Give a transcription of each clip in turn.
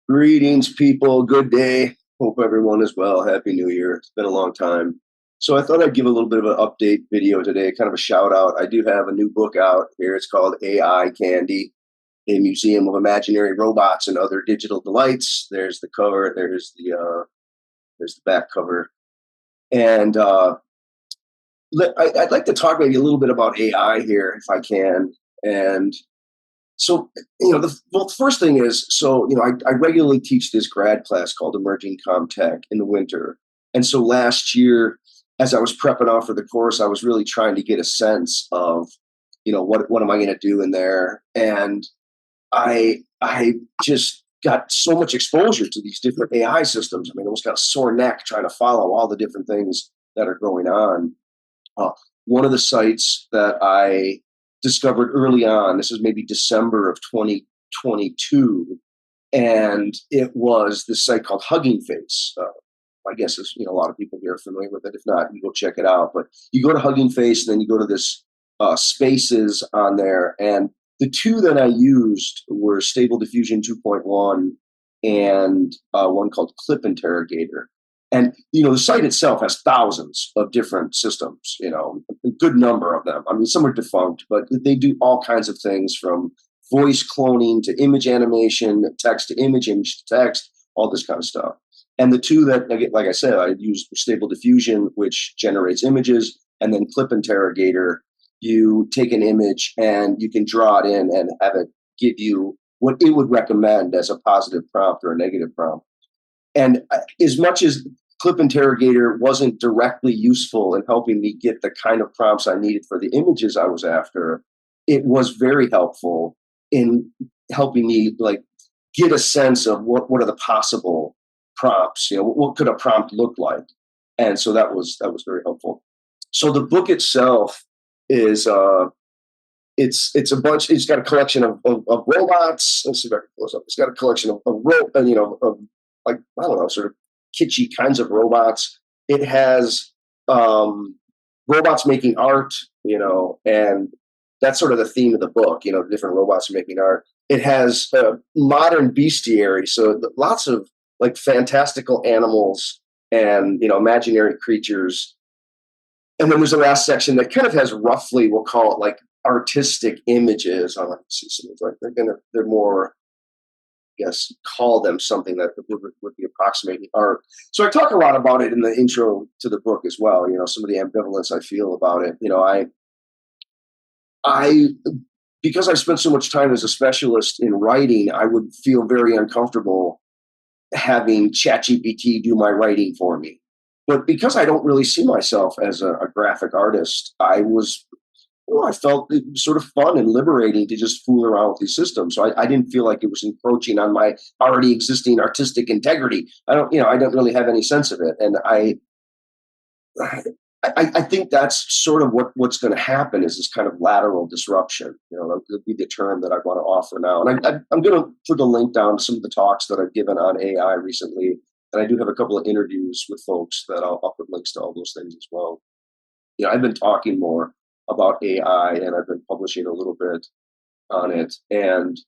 Greetings, people. Good day. Hope everyone is well. Happy New Year. It's been a long time. So I thought I'd give a little bit of an update video today, kind of a shout out. I do have a new book out here. It's called A.EYE Candy, a museum of imaginary robots and other digital delights. There's the cover. There's the back cover. And I'd like to talk maybe a little bit about AI here, if I can. And so, the first thing is, I regularly teach this grad class called Emerging Comtech in the winter. And so last year, as I was prepping off for the course, I was really trying to get a sense of, what am I going to do in there? And I just got so much exposure to these different AI systems. I mean, I almost got a sore neck trying to follow all the different things that are going on. Uh, One of the sites that I discovered early on, this is maybe December of 2022, and it was this site called Hugging Face. I guess a lot of people here are familiar with it. If not, you go check it out. But you go to Hugging Face, and then you go to this Spaces on there, and the two that I used were Stable Diffusion 2.1 and one called Clip Interrogator. And the site itself has thousands of different systems, a good number of them. I mean, some are defunct, but they do all kinds of things from voice cloning to image animation, text to image to text, all this kind of stuff. And the two that, like I said, I used Stable Diffusion, which generates images, and then Clip Interrogator. You take an image and you can draw it in and have it give you what it would recommend as a positive prompt or a negative prompt. And as much as Clip Interrogator wasn't directly useful in helping me get the kind of prompts I needed for the images I was after, it was very helpful in helping me get a sense of what are the possible prompts. What could a prompt look like? And so that was very helpful. So the book itself is it's a bunch. It's got a collection of robots. Let's see if I can close up. It's got a collection of I don't know, sort of kitschy kinds of robots. It has robots making art, and that's sort of the theme of the book, different robots making art. It has modern bestiary, so lots of fantastical animals and, imaginary creatures. And then there's the last section that kind of has roughly, we'll call it artistic images. I like to see some they're more, yes, call them something that would be approximating art. So I talk a lot about it in the intro to the book as well. Some of the ambivalence I feel about it. I because I spent so much time as a specialist in writing, I would feel very uncomfortable having ChatGPT do my writing for me. But because I don't really see myself as a graphic artist, I felt it was sort of fun and liberating to just fool around with these systems. So I didn't feel like it was encroaching on my already existing artistic integrity. I don't really have any sense of it. And I think that's sort of what's going to happen is this kind of lateral disruption. That would be the term that I want to offer now. And I'm going to put a link down to some of the talks that I've given on AI recently. And I do have a couple of interviews with folks that I'll put links to all those things as well. I've been talking more about AI, and I've been publishing a little bit on it. And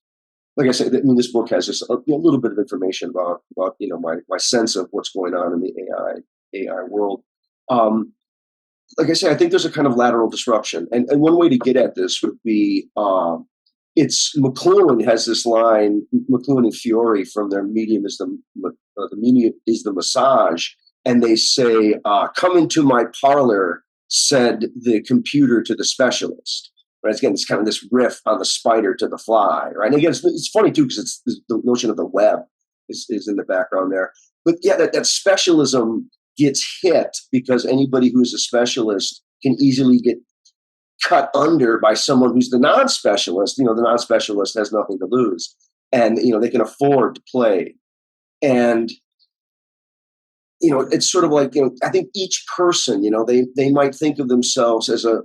like I said, this book has just a little bit of information about my sense of what's going on in the AI world. Like I say, I think there's a kind of lateral disruption, and one way to get at this would be McLuhan has this line, McLuhan and Fiore from their Medium is the medium is the massage, and they say, "Come into my parlor," said the computer to the specialist. Right? Again, it's kind of this riff on the spider to the fly, right? And again, it's funny too because it's the notion of the web is in the background there. But yeah, that specialism gets hit because anybody who's a specialist can easily get cut under by someone who's the non-specialist. The non-specialist has nothing to lose, and they can afford to play. And it's sort of I think each person, they might think of themselves as a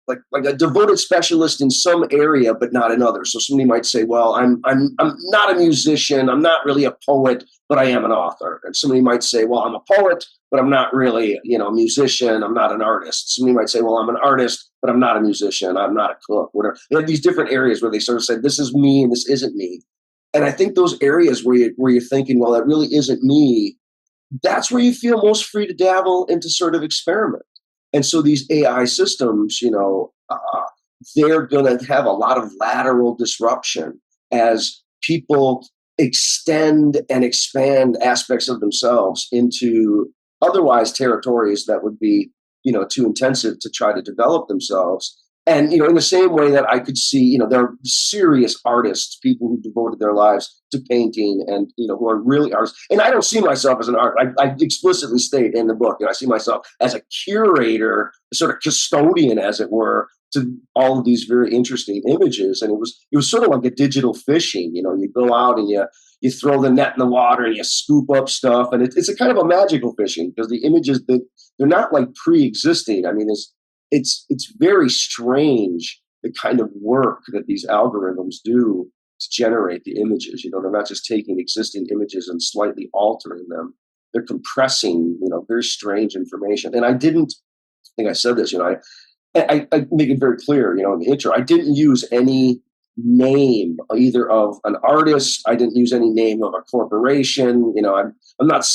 like a devoted specialist in some area, but not in others. So somebody might say, well, I'm not a musician. I'm not really a poet, but I am an author. And somebody might say, well, I'm a poet, but I'm not really, a musician. I'm not an artist. Somebody might say, well, I'm an artist, but I'm not a musician. I'm not a cook, whatever. They have these different areas where they sort of say, this is me and this isn't me. And I think those areas where you're thinking, well, that really isn't me, that's where you feel most free to dabble and to sort of experiment. And so these AI systems, they're going to have a lot of lateral disruption as people extend and expand aspects of themselves into otherwise territories that would be, too intensive to try to develop themselves. And in the same way that I could see, there are serious artists, people who devoted their lives to painting, and who are really artists. And I don't see myself as an artist. I explicitly state in the book, I see myself as a curator, sort of custodian, as it were, to all of these very interesting images. And it was sort of like a digital fishing. You go out and you throw the net in the water and you scoop up stuff, and it's a kind of a magical fishing, because the images, that they're not like pre-existing. I mean, it's very strange, the kind of work that these algorithms do to generate the images. They're not just taking existing images and slightly altering them. They're compressing, very strange information. And I think I said this, I make it very clear, in the intro, I didn't use any name either of an artist. I didn't use any name of a corporation. I'm not,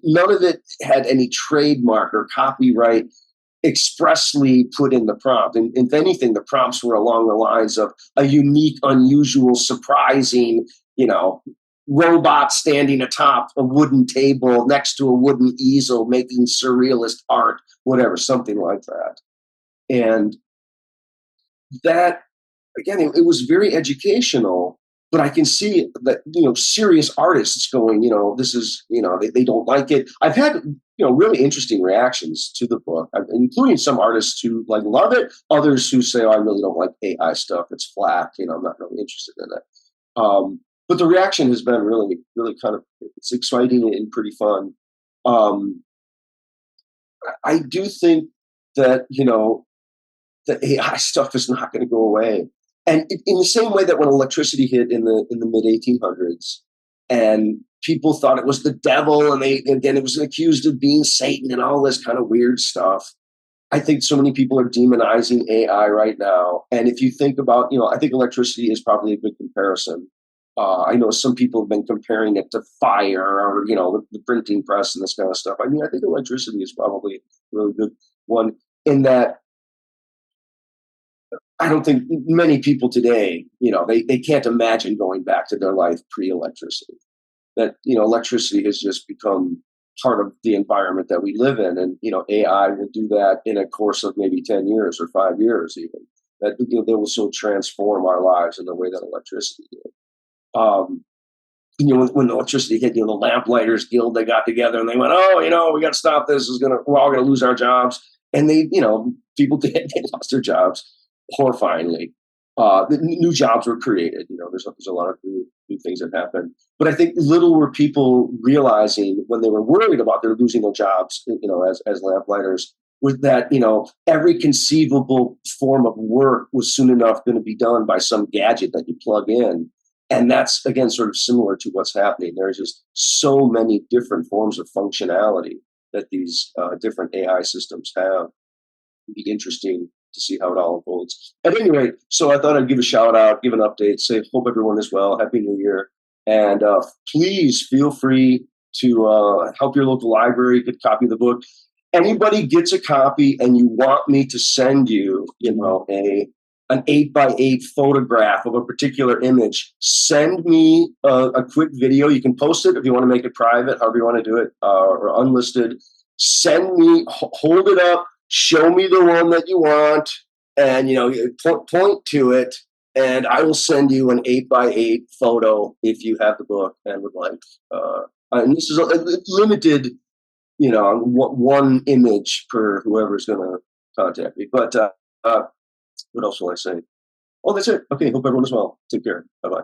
none of it had any trademark or copyright expressly put in the prompt. And if anything, the prompts were along the lines of a unique, unusual, surprising, robot standing atop a wooden table next to a wooden easel making surrealist art, whatever, something like that. And that, again, it was very educational, but I can see that, serious artists going, this is, they don't like it. I've had, really interesting reactions to the book, including some artists who love it, others who say, oh, I really don't like AI stuff. It's flat. I'm not really interested in it. But the reaction has been really, really kind of, it's exciting and pretty fun. I do think that, the AI stuff is not going to go away. And in the same way that when electricity hit in the mid 1800s, and people thought it was the devil, and it was accused of being Satan and all this kind of weird stuff. I think so many people are demonizing AI right now. And if you think about, I think electricity is probably a good comparison. I know some people have been comparing it to fire, or, the printing press and this kind of stuff. I mean, I think electricity is probably a really good one, in that I don't think many people today, they can't imagine going back to their life pre-electricity. That, electricity has just become part of the environment that we live in. And, AI will do that in a course of maybe 10 years or 5 years even. That, they will so transform our lives in the way that electricity did. When electricity hit, the Lamplighters Guild, they got together and they went, oh, we got to stop this. We're all going to lose our jobs. And people did, they lost their jobs horrifyingly. The new jobs were created. There's a lot of new things that happened. But I think little were people realizing, when they were worried about their losing their jobs, as lamplighters, was that, every conceivable form of work was soon enough going to be done by some gadget that you plug in. And that's, again, sort of similar to what's happening. There's just so many different forms of functionality that these different AI systems have. It'd be interesting to see how it all unfolds. At any rate, so I thought I'd give a shout out, give an update, say hope everyone is well, Happy New Year, and please feel free to help your local library get a copy of the book. Anybody gets a copy and you want me to send you, an 8x8 photograph of a particular image, send me a quick video. You can post it if you want to make it private, however you want to do it, or unlisted. Send me, hold it up, show me the one that you want, and point to it, and I will send you an 8x8 photo if you have the book and would like. And this is a limited, one image per whoever's going to contact me. But what else will I say? Oh, that's it. Okay, hope everyone is well. Take care. Bye-bye.